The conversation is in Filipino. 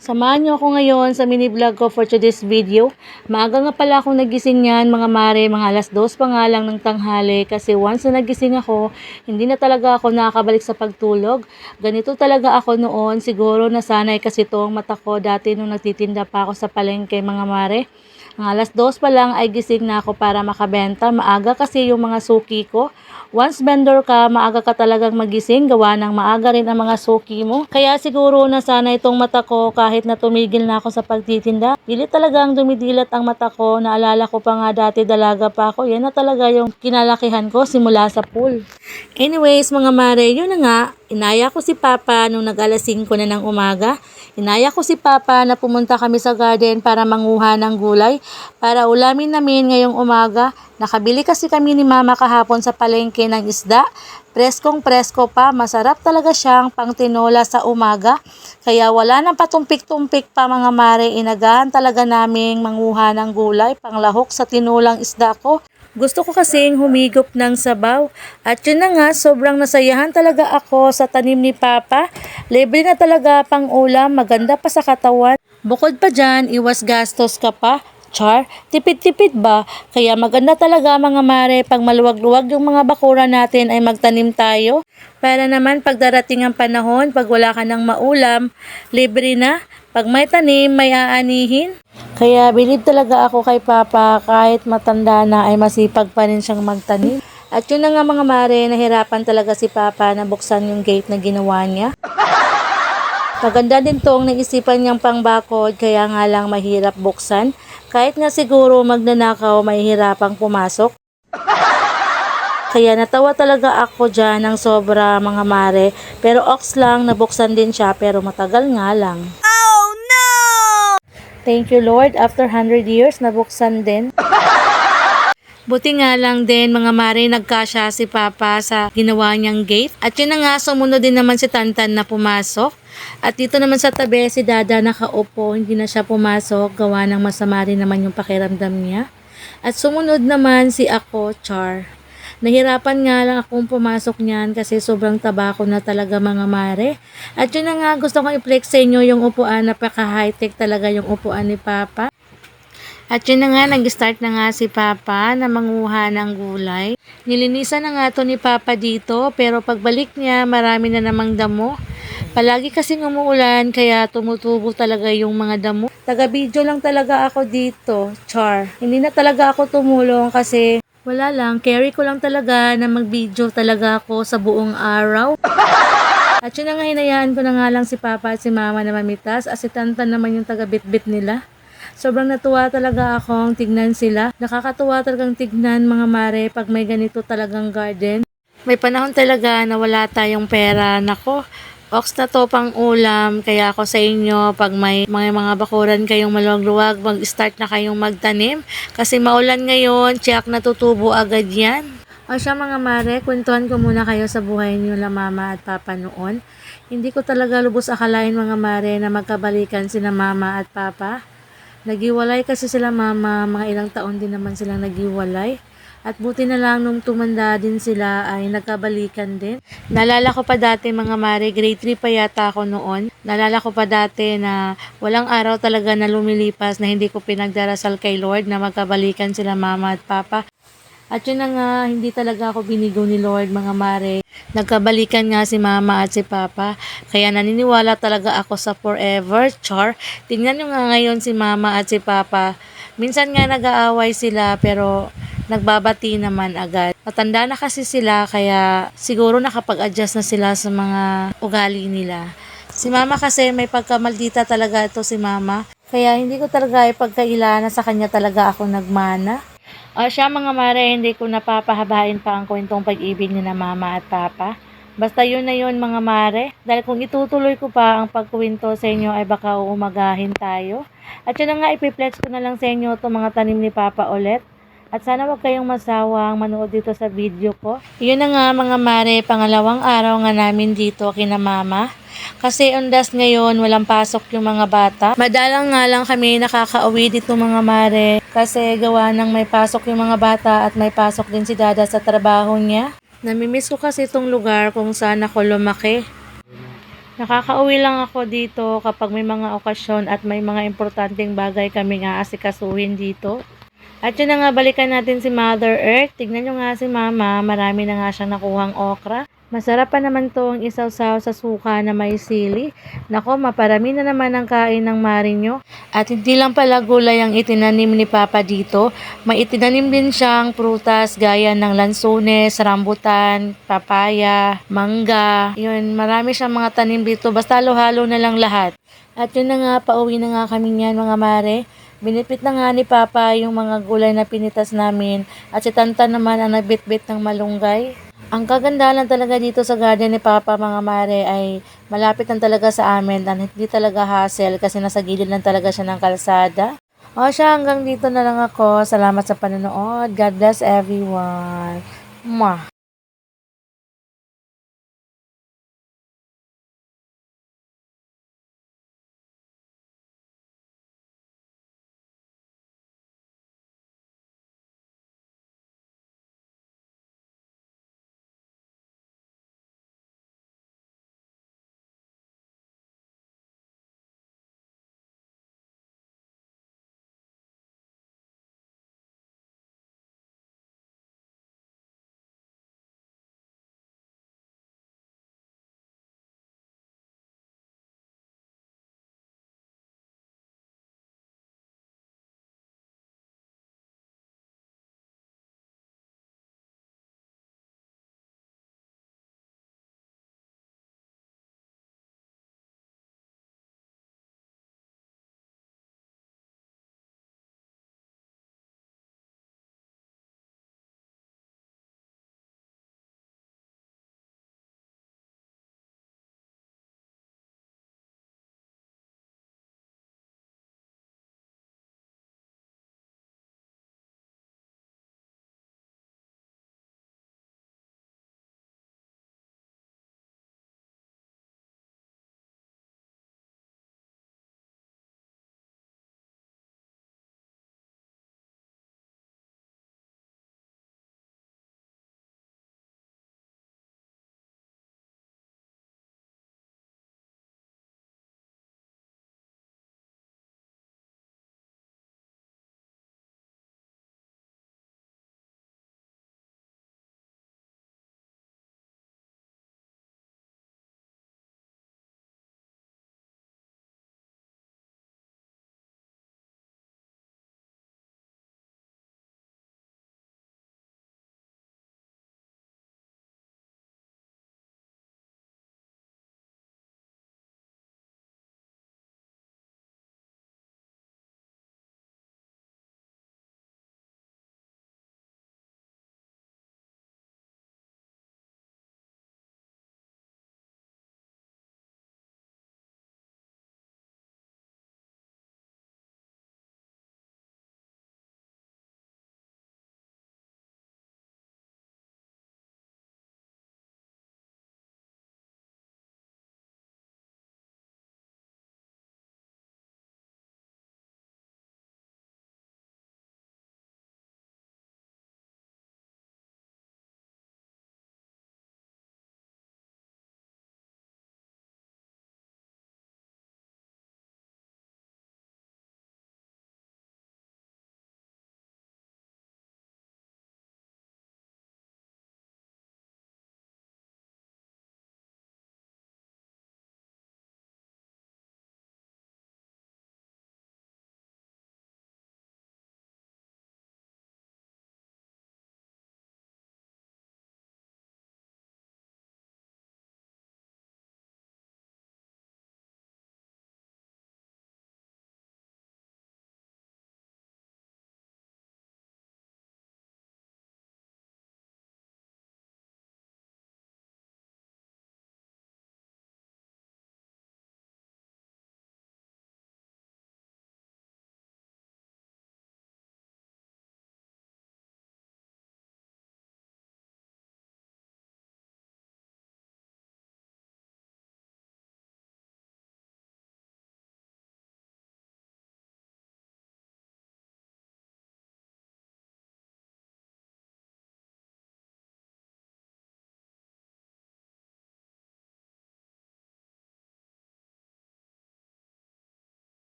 Samahan niyo ako ngayon sa mini vlog ko for today's video. Maaga nga pala akong nagising yan mga mare, mga alas 2 pa nga lang ng tanghali kasi once na nagising ako, hindi na talaga ako nakakabalik sa pagtulog. Ganito talaga ako noon, siguro nasanay kasi itong mata ko dati nung nagtitinda pa ako sa palengke mga mare. Ang alas 2 pa lang ay gising na ako para makabenta. Maaga kasi yung mga suki ko. Once vendor ka, maaga ka talagang magising. Gawa ng maaga rin ang mga suki mo. Kaya siguro nasana itong mata ko kahit na tumigil na ako sa pagtitinda. Pilit talagang dumidilat ang mata ko. Naalala ko pa nga dati dalaga pa ako. Yan na talaga yung kinalakihan ko simula sa pool. Anyways mga mare, yun na nga. Inaya ko si Papa nung nag-alas 5 na ng umaga. Inaya ko si Papa na pumunta kami sa garden para manguha ng gulay para ulamin namin ngayong umaga. Nakabili kasi kami ni Mama kahapon sa palengke ng isda. Preskong presko pa, masarap talaga siyang pang tinola sa umaga. Kaya wala nang patumpik-tumpik pa mga mare, inagahan talaga naming manguha ng gulay, panglahok sa tinolang isda ko. Gusto ko kasing humigop ng sabaw. At yun na nga, sobrang nasayahan talaga ako sa tanim ni Papa. Libre na talaga pang ulam, maganda pa sa katawan. Bukod pa dyan, iwas gastos ka pa. Char, tipid-tipid ba? Kaya maganda talaga mga mare, pag maluwag-luwag yung mga bakura natin ay magtanim tayo. Para naman pagdarating ang panahon, pag wala ka ng maulam, libre na. Pag may tanim, may aanihin. Kaya bilib talaga ako kay Papa, kahit matanda na ay masipag pa rin siyang magtanim. At yun na nga mga mare, nahirapan talaga si Papa na buksan yung gate na ginawa niya. Maganda din tong naisipan niyang pangbakod, kaya nga lang mahirap buksan. Kahit nga siguro magnanakaw, mahihirapang pumasok. Kaya natawa talaga ako dyan ng sobra mga mare. Pero ox lang, nabuksan din siya pero matagal nga lang. Oh no! Thank you Lord, after 100 years, nabuksan din. Buti nga lang din mga mare, nagkasya si Papa sa ginawa niyang gate. At yun na nga, sumunod din naman si Tantan na pumasok. At dito naman sa tabi, si Dada nakaupo, hindi na siya pumasok. Gawa ng masama rin naman yung pakiramdam niya. At sumunod naman si ako, Char. Nahirapan nga lang akong pumasok niyan kasi sobrang taba ko na talaga mga mare. At yun na nga, gusto kong i-flex sa inyo yung upuan, napaka-high-tech talaga yung upuan ni Papa. At yun na nga, nag-start na nga si Papa na manguha ng gulay. Nilinisan na nga to ni Papa dito, pero pagbalik niya, marami na namang damo. Palagi kasing umuulan, kaya tumutubo talaga yung mga damo. Taga-video lang talaga ako dito, Char. Hindi na talaga ako tumulong kasi wala lang, carry ko lang talaga na mag-video talaga ako sa buong araw. At yun na nga, hinayaan ko na nga lang si Papa at si Mama na mamitas, at si Tantan naman yung taga-bit-bit nila. Sobrang natuwa talaga akong tignan sila. Nakakatuwa talagang tignan mga mare pag may ganito talagang garden. May panahon talaga na wala tayong pera. Nako, ox na to pang ulam. Kaya ako sa inyo, pag may mga bakuran kayong maluwag-luwag, mag-start na kayong magtanim. Kasi maulan ngayon, tiyak natutubo agad yan. O siya mga mare, kwentuhan ko muna kayo sa buhay niyo la Mama at Papa noon. Hindi ko talaga lubos akalain mga mare na magkabalikan sina Mama at Papa. Nagiwalay kasi sila Mama, mga ilang taon din naman silang nagiwalay. At buti na lang nung tumanda din sila ay nagkabalikan din. Naalala ko pa dati mga mare, grade 3 pa yata ako noon. Naalala ko pa dati na walang araw talaga na lumilipas na hindi ko pinagdarasal kay Lord na magkabalikan sila Mama at Papa. At yun na nga, hindi talaga ako binigo ni Lord mga mare. Nagkabalikan nga si Mama at si Papa. Kaya naniniwala talaga ako sa forever, Char. Tingnan nyo nga ngayon si Mama at si Papa. Minsan nga nag-aaway sila pero nagbabati naman agad. Matanda na kasi sila kaya siguro nakapag-adjust na sila sa mga ugali nila. Si Mama kasi may pagkamaldita talaga ito si Mama. Kaya hindi ko talaga ipagkaila na sa kanya talaga ako nagmana. O siya mga mare, hindi ko napapahabain pa ang kwentong pag-ibig ni na Mama at Papa. Basta yun na yun mga mare. Dahil kung itutuloy ko pa ang pagkwento sa inyo ay baka uumagahin tayo. At yun na nga, ipiplex ko na lang sa inyo itong mga tanim ni Papa ulit. At sana wag kayong masawang manood dito sa video ko. Yun na nga mga mare, pangalawang araw nga namin dito kina Mama. Kasi undas ngayon, walang pasok yung mga bata. Madalang nga lang kami nakakauwi dito mga mare. Kasi gawa ng may pasok yung mga bata at may pasok din si Dada sa trabaho niya. Namimiss ko kasi itong lugar kung saan ako lumaki. Nakakauwi lang ako dito kapag may mga okasyon at may mga importanteng bagay kaming aasikasuhin dito. At yun na nga, balikan natin si Mother Earth. Tignan nyo nga si Mama, marami na nga siyang nakuhang okra. Masarap pa naman to ang isawsaw sa suka na may sili. Nako, maparami na naman ang kain ng Marinyo. At hindi lang pala gulay ang itinanim ni Papa dito. May itinanim din siyang prutas gaya ng lansones, rambutan, papaya, mangga. Yun, marami siyang mga tanim dito. Basta halo-halo na lang lahat. At yun na nga, pauwi na nga kami niyan mga mare. Binitbit na nga ni Papa yung mga gulay na pinitas namin at si Tanta naman ang nagbitbit ng malunggay. Ang kagandahan talaga dito sa garden ni Papa mga mare ay malapit lang talaga sa amin at hindi talaga hassle kasi nasa gilid lang talaga siya ng kalsada. O siya, hanggang dito na lang ako. Salamat sa panonood. God bless everyone. Mwah!